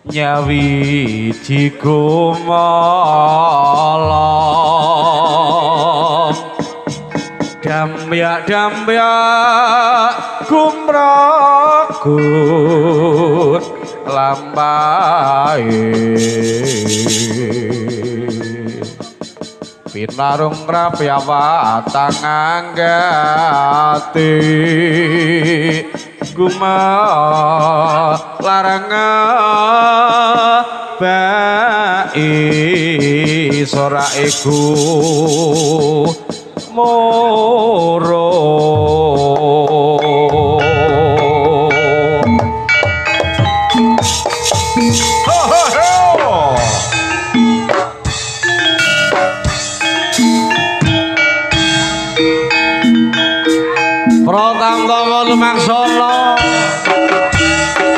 Nyawiji gumala dambyak gumragut lampahe pinarung rapyawatang anggati gumalaranga bai sora iku moro Pratama lumangsana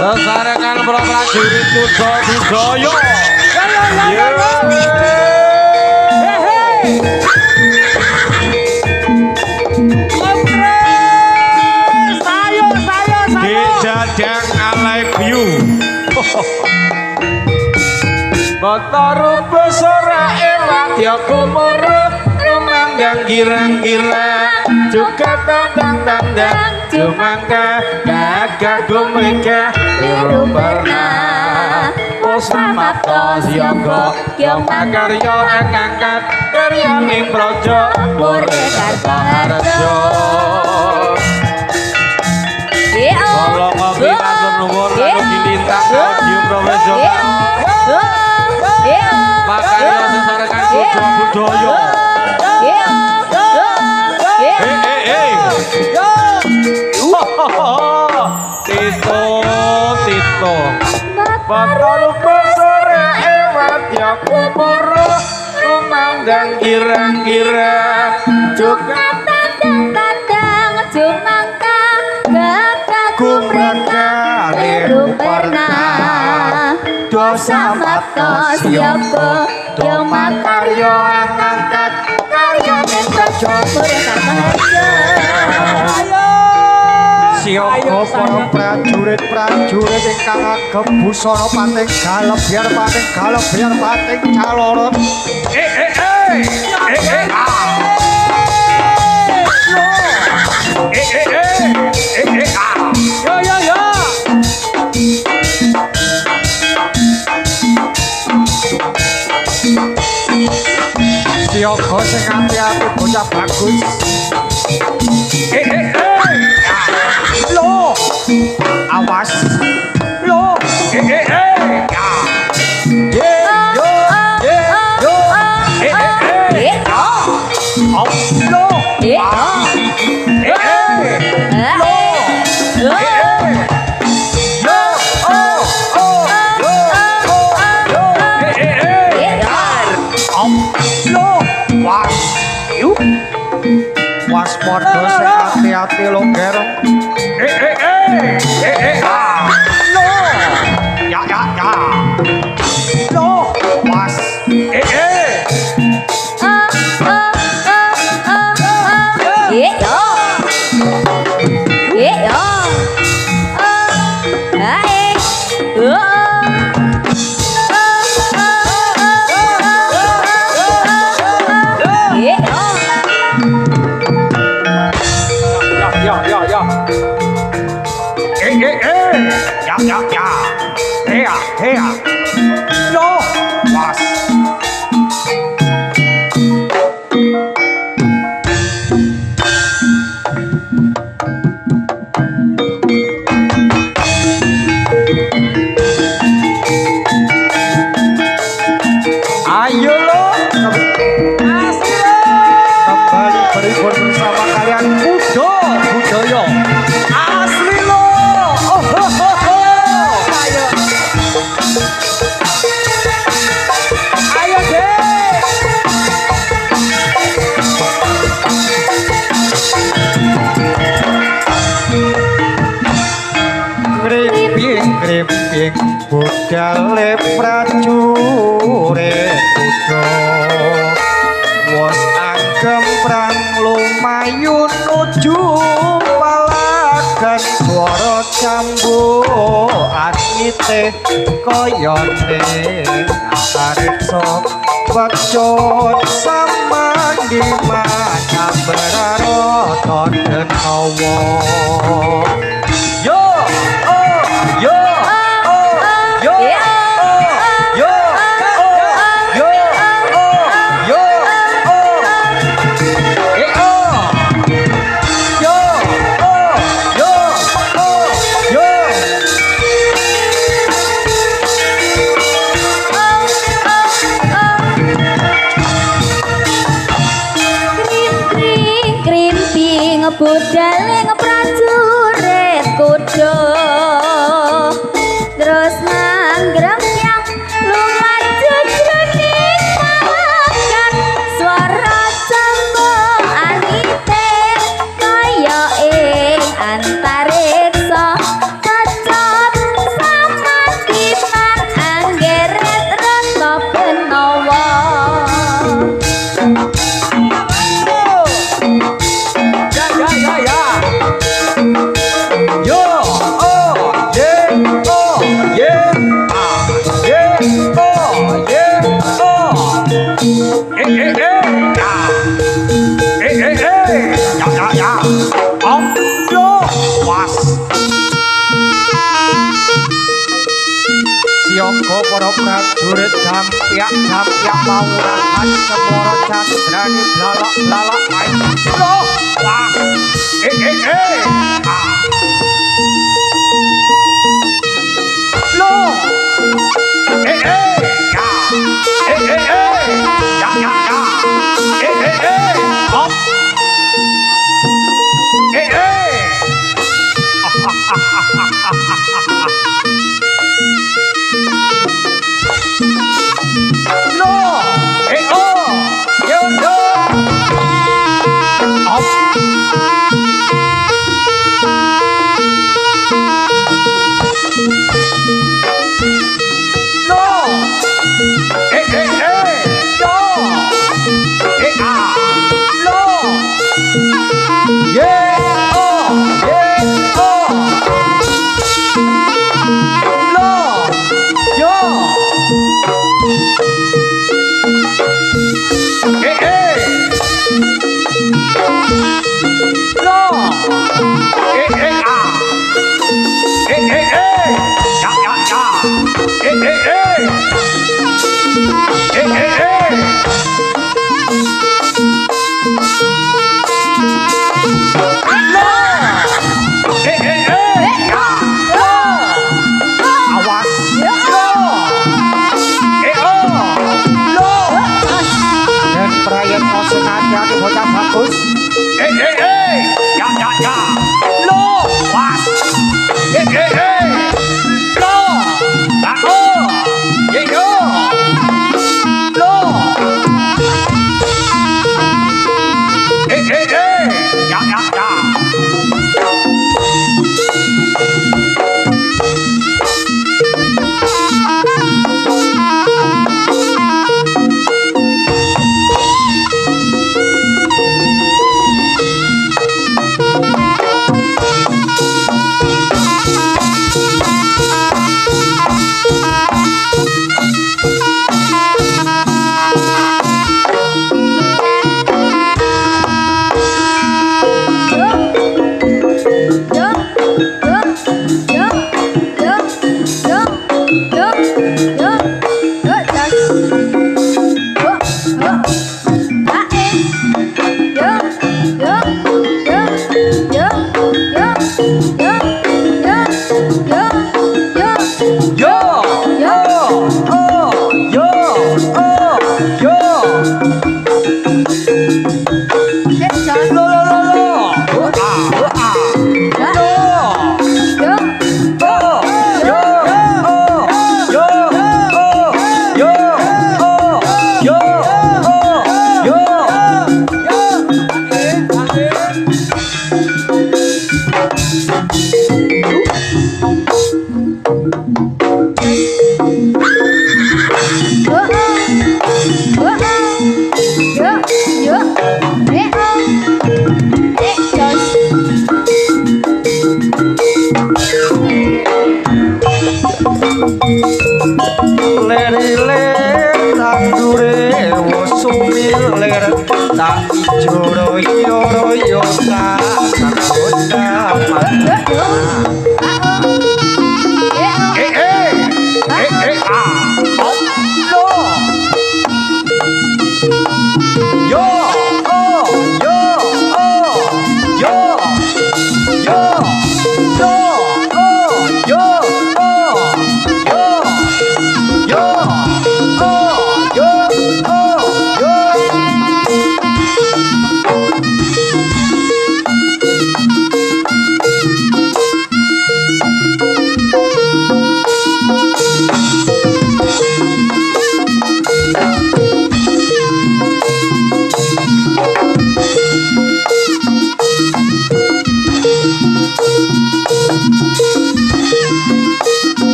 lesarengan para prajurit Budaya Dijadang alai view Bataru besara ewatya kumurut rumandang girang-girang juga tandang-tandang cumangka gagah gumrika biru pernah Samapta siyaga kyong makarya angkat karya ning praja Purwakarta harja kala ngopi matur nuwun karo dilintang audio profesional makarya sesarengan budaya Tito Bataru besara ewatya kumara rumandang girang-girang juga tandang cumangka gagah gumraka biru pernah dosa mapta siapa yang makarya angkat karya ning praja Purwakarta harja siyaga para prajurit ingkang agem busana pating galep biar pating calorot siyaga sing ati-ati bocah bagus lo awas lo waspada sing ati-ati lo ger no was no was ayo lo kembali beribun bersama kalian budaya asli lo ayo deh kriping budale prajurit kuda wos anggem prang lumayun nuju palagan swara cambu asmite koyone antariksa bacut samandi mana berarata denawa Yo, oh, yo, oh, yo, oh, yo, oh, yo, oh, yo, oh, yo, oh, yo, oh, yo. Krimping budaling prajurit kuda terus manggrem yang lumaju jroning makan swara cembung anite kaya ing antariksa kecot samandiman anggeret rata benawa. Yo, oh, yeah, oh, yeah, yeah, oh, yeah, oh. Ya. Yo, was. Sioko para prajurit jampiak mawurahan semoro candrani blalak main. Yo, was. Lo. Ya. Op. No. Oh. Yo. Op. No. Yo. No. Yeah. Oh. Yeah. Oh. No. Yo. No. dan perayaan kosong hati-hati bocah bagus Ya. Lo. Was. Lo. Oh. Yo. Lo. Ya. Yo,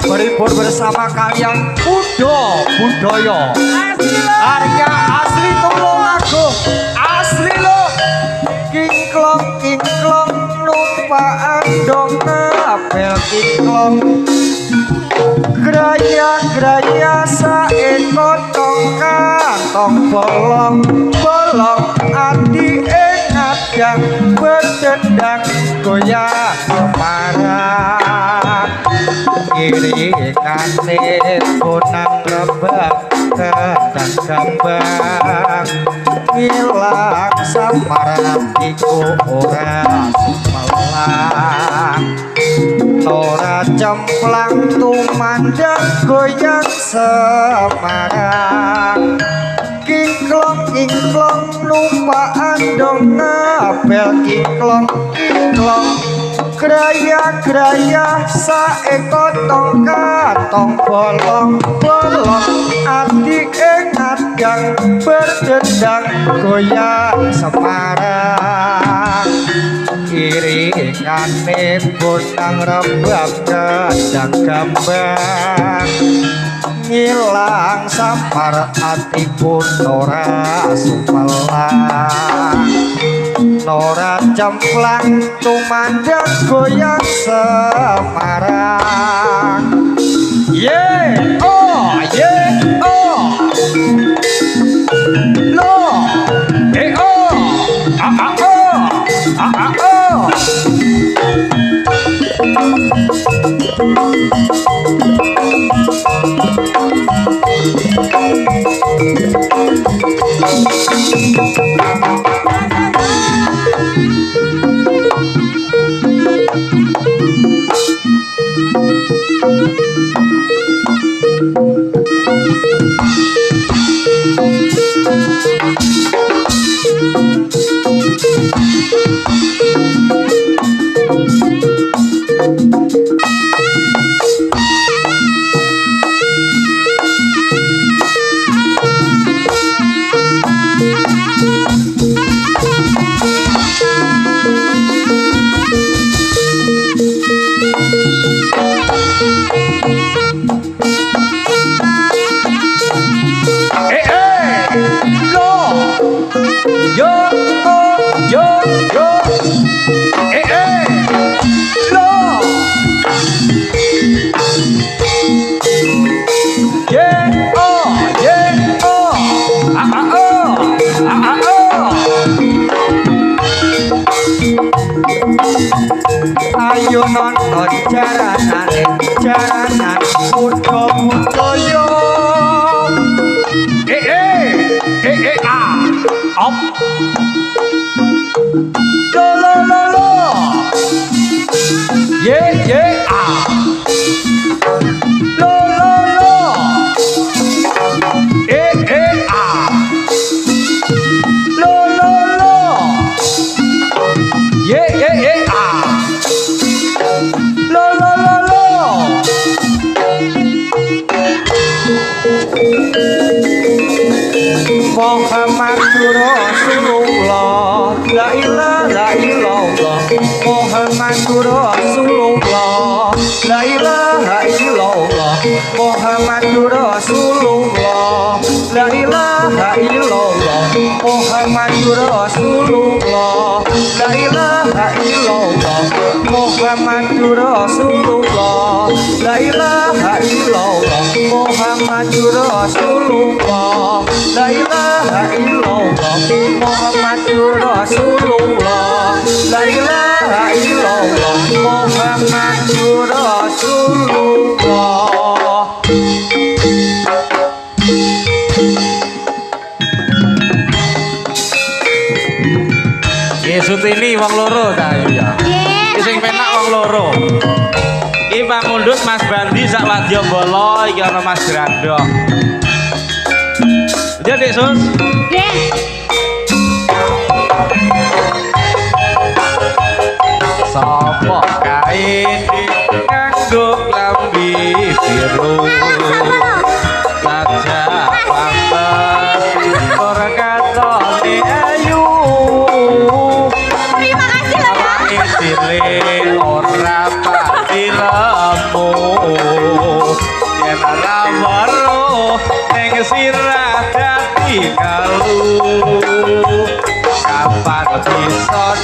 berhibur bersama kalian budaya Arya asli tulung agung asli lo kingklong numpaan dong apel kingklong Graya saeko kantong bolong ati ngadang berdendang goyang semarang kiri kanin punang rebak dan gambang ngilang samarang iku ora sumelang Tora cemplang tumandang goyang semarang Kingklong numpaan dong ngapel Kingklong Graya saeko tong bolong ati ngadang berdendang goyang semarang kiri kanin punang rebab dan gambang ngilang samar atipun Nora sumelang Nora cemplang tumandang goyang semarang yeah oh lo oh ayo nonton jaranan budaya op lo ye lo Muhammadur Rasulullah la ilaha illallah Muhammadur Rasulullah la ilaha illallah Muhammadur Rasulullah la ilaha illallah Muhammadur Rasulullah la ilaha illallah Muhammadur Rasulullah la ilaha illallah Muhammadur Rasulullah la ilaha illallah Muhammadur Rasulullah la ilaha illallah Muhammadur Rasulullah Yesus ini wong loro ta ya. Sing penak wong loro. Iki Pak Mundut Mas Bandi sak wadya bala iki ana Mas Grandong. Jadi Sus. Nggih. Sapa kae nganggo klambi biru. Saja pampas ora katone ayu. Terima kasih loh ya. Ora pati lemu.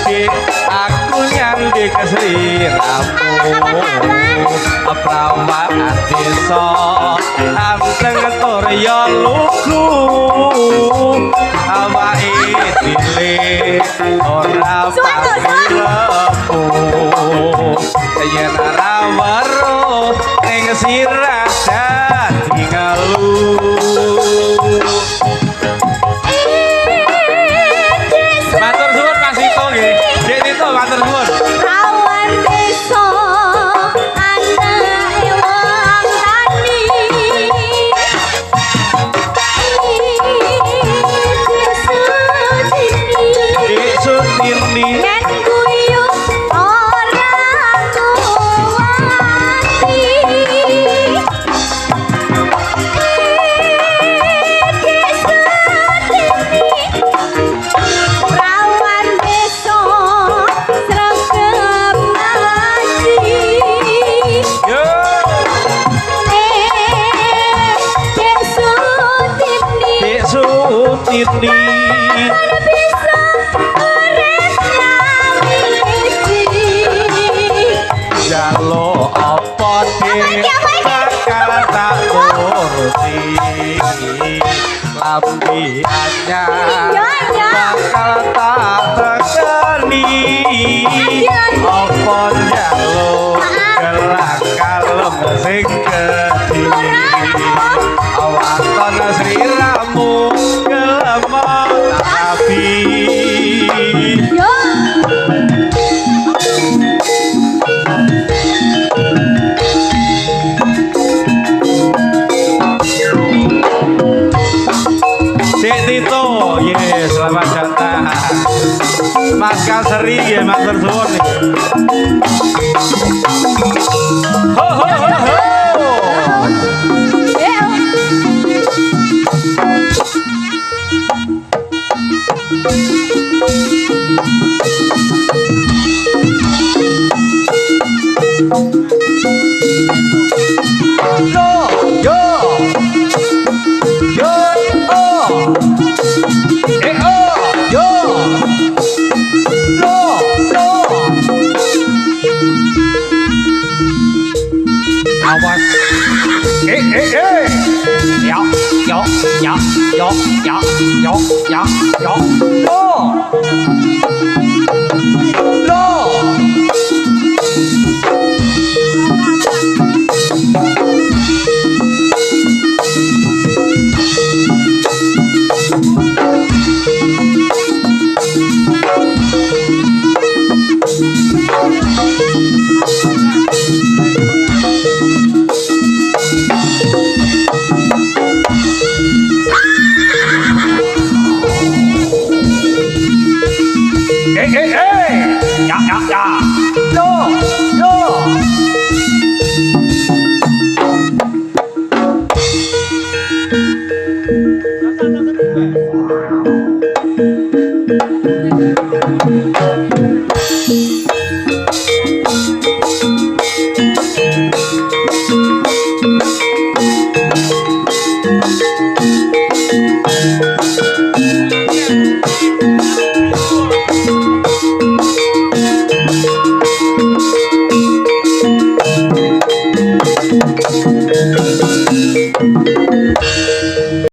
dik aku nyandi kesliramu prawan desa anteng torya lugu awake dile ora pamilemu yen ora weruh ning sirah dadi ngalu matur suwun Mas Tito nggih Dik Tito matur suwun Awan desa anake wong tani Dik Sutirni yen guyu ora kuwati Prawan desa sregep ngaji yo Dek Sutini Dik Sutirni bisa urip nyawiji jalo apa dik bakal tak turuti lambi anyar bakal tak tekani apa jalo gelak kalem sing kedhi awaton sliramu gelem tapi yo Dik Tito, ye selamat datang. Mas Kaseri, ye matur suwun. Ho ho ho ho. Yo, yo, yo, oh, oh, yo, lo, lo. Awas. Ya, ya, ya, ya, ya, ya, ya, ya. Lo, lo. Ya, ya, ya. Lo, lo.